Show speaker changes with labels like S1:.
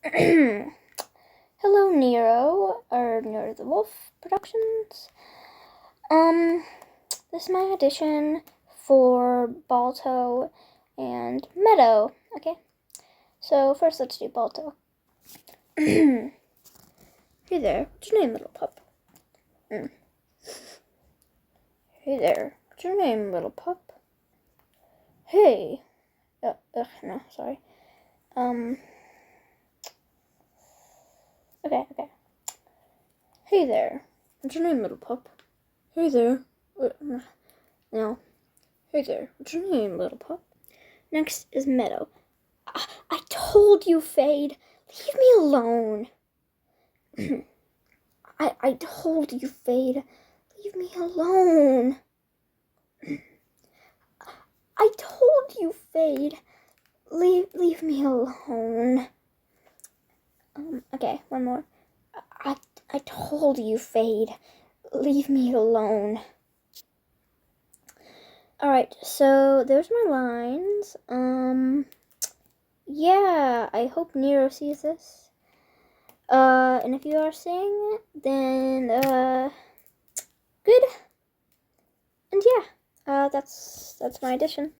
S1: Hello, Niro, or Niro the Wolf Productions. This is my audition for Balto and Meadow. Okay, so first let's do Balto. Hey there, what's your name, little pup? Hey there, what's your name, little pup? Hey, no, sorry. Okay. Hey there, what's your name, little pup? Hey there, no. Hey there, what's your name, little pup? Next is Meadow. I told you, Fade. Leave me alone. I told you, Fade. Leave me alone. I told you, Fade. Leave me alone. Okay, one more. I told you, Fade. Leave me alone. Alright, so there's my lines. Yeah, I hope Niro sees this. And if you are seeing it, then, good. And yeah, that's my audition.